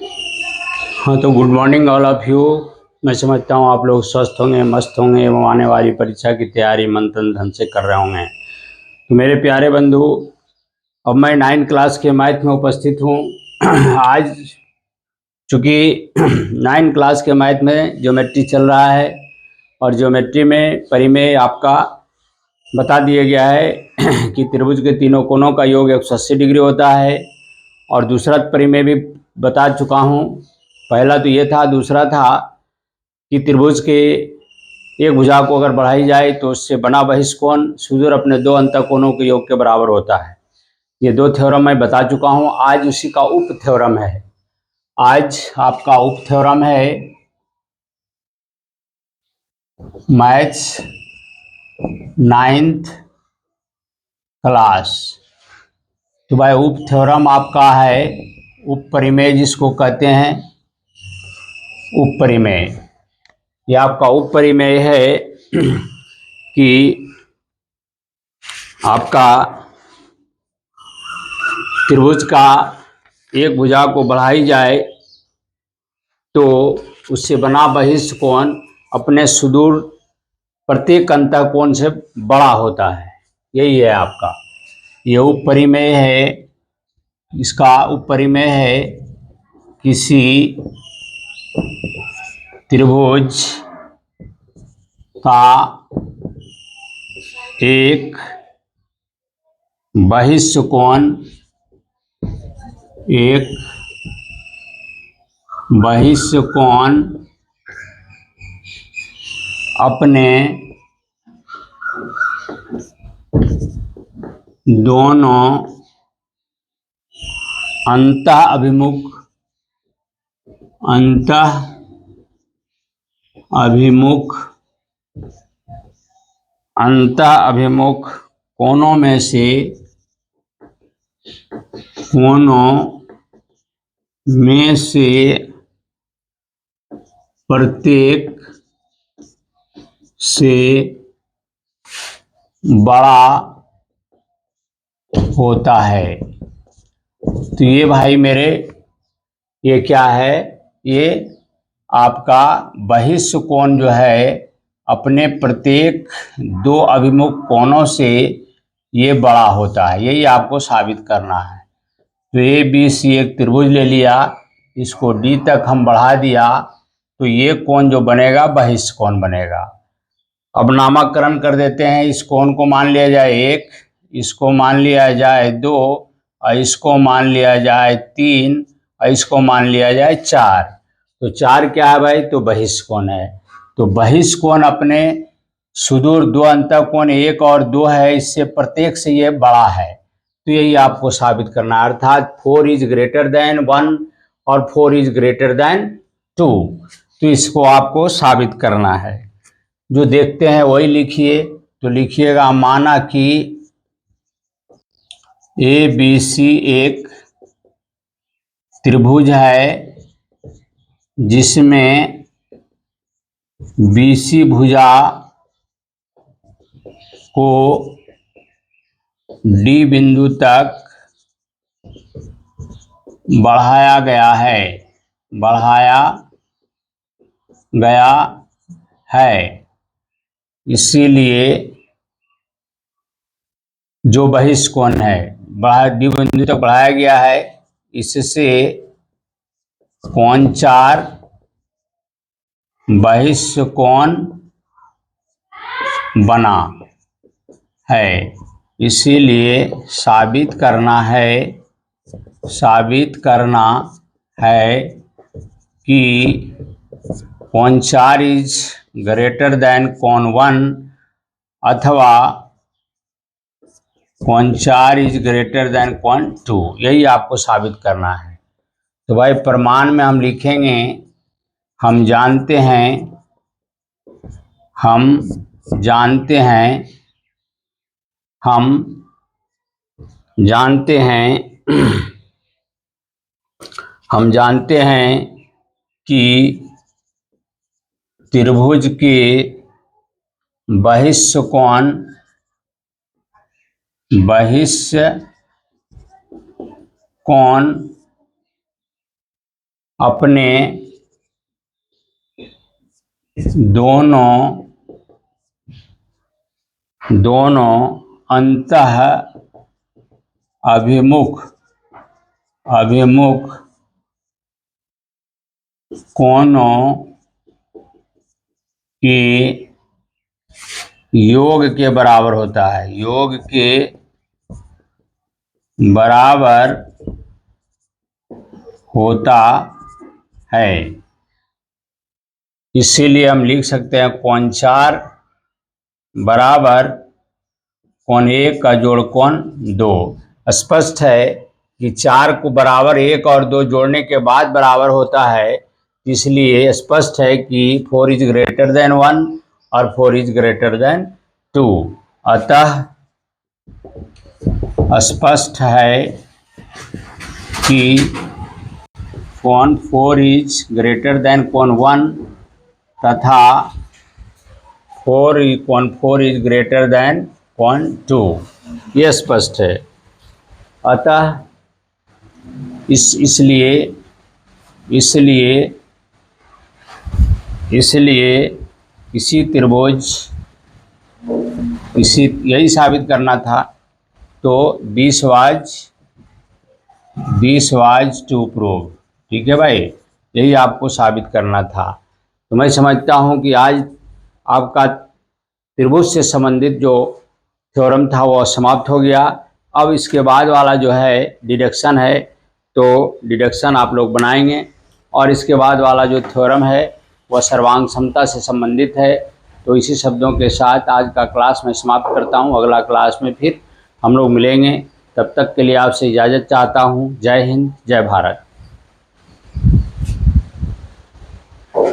हाँ, तो good morning all of you. मैं समझता हूँ आप लोग स्वस्थ होंगे, मस्त होंगे एवं आने वाली परीक्षा की तैयारी मंथन धन से कर रहे होंगे। तो मेरे प्यारे बंधु, अब मैं 9 क्लास के मैथ में उपस्थित हूँ। आज चूँकि 9 क्लास के मैथ में ज्योमेट्री चल रहा है और ज्योमेट्री में परिमेय आपका बता दिया गया है कि त्रिभुज के तीनों कोणों का योग 180 डिग्री होता है। और दूसरा परिमेय भी बता चुका हूँ। पहला तो ये था, दूसरा था कि त्रिभुज के एक भुजा को अगर बढ़ाई जाए तो उससे बना बहिष्कोण सुदूर अपने दो अंतःकोणों के योग के बराबर होता है। ये दो थ्योरम मैं बता चुका हूँ। आज उसी का उप थ्योरम है। आज आपका उप थ्योरम है मैथ्स 9th क्लास। तो भाई उप थ्योरम आपका है उप परिमेय, जिसको कहते हैं उप परिमेय। ये आपका उप परिमेय है कि आपका त्रिभुज का एक भुजा को बढ़ाई जाए तो उससे बना बहिष्कोण अपने सुदूर प्रत्येक अंतःकोण से बड़ा होता है। यही है आपका ये उप परिमेय है। इसका उप परिमेय है किसी त्रिभुज का एक बहिष्कोण अपने दोनों अंतः अभिमुख कोणों में से प्रत्येक से बड़ा होता है। तो ये भाई मेरे, ये क्या है, ये आपका बहिष्कोण जो है अपने प्रत्येक दो अभिमुख कोणों से ये बड़ा होता है। यही आपको साबित करना है। तो ए बी सी एक त्रिभुज ले लिया, इसको डी तक हम बढ़ा दिया तो ये कोण जो बनेगा बहिष्कोण बनेगा। अब नामकरण कर देते हैं। इस कोण को मान लिया जाए 1, इसको मान लिया जाए 2 और इसको मान लिया जाए 3 और इसको मान लिया जाए 4। तो 4 क्या है भाई? तो बहिष्कोण है। तो बहिष्कोण अपने सुदूर दो अंतःकोण 1 और 2 है, इससे प्रत्येक से ये बड़ा है। तो यही आपको साबित करना है, अर्थात 4 इज ग्रेटर देन 1 और 4 इज ग्रेटर देन 2। तो इसको आपको साबित करना है। जो देखते हैं वही लिखिए। तो लिखिएगा, माना कि ए बी सी एक त्रिभुज है जिसमें बीसी भुजा को डी बिंदु तक बढ़ाया गया है। इसीलिए जो बहिष्कोण है डी बिंदु तक बढ़ाया गया है, इससे कोण 4 बहिष्कोण बना है। इसीलिए साबित करना है कि कोण 4 इज ग्रेटर देन कोण 1 अथवा कोण 4 इज ग्रेटर देन कोण 2। यही आपको साबित करना है। तो भाई प्रमाण में हम लिखेंगे, हम जानते हैं कि त्रिभुज के बहिष्कोण अपने दोनों अंतः अभिमुख कोणों के योग के बराबर होता है, योग के बराबर होता है। इसीलिए हम लिख सकते हैं कोण 4 बराबर कोण 1 का जोड़ कोण 2। स्पष्ट है कि 4 को बराबर 1 और 2 जोड़ने के बाद बराबर होता है, इसलिए स्पष्ट है कि 4 इज ग्रेटर देन 1 और 4 इज ग्रेटर देन 2। अतः स्पष्ट है कि कोण 4 इज ग्रेटर देन कोण 1 तथा कोण 4 इज ग्रेटर देन कोण 2, ये स्पष्ट है। अतः इसलिए इसी त्रिभुज यही साबित करना था, तो दिस वाज टू प्रूव। ठीक है भाई, यही आपको साबित करना था। तो मैं समझता हूँ कि आज आपका त्रिभुज से संबंधित जो थ्योरम था वो समाप्त हो गया। अब इसके बाद वाला जो है डिडक्शन है, तो डिडक्शन आप लोग बनाएंगे, और इसके बाद वाला जो थ्योरम है वह सर्वांग समता से संबंधित है। तो इसी शब्दों के साथ आज का क्लास मैं समाप्त करता हूँ। अगला क्लास में फिर हम लोग मिलेंगे, तब तक के लिए आपसे इजाज़त चाहता हूँ। जय हिंद, जय भारत।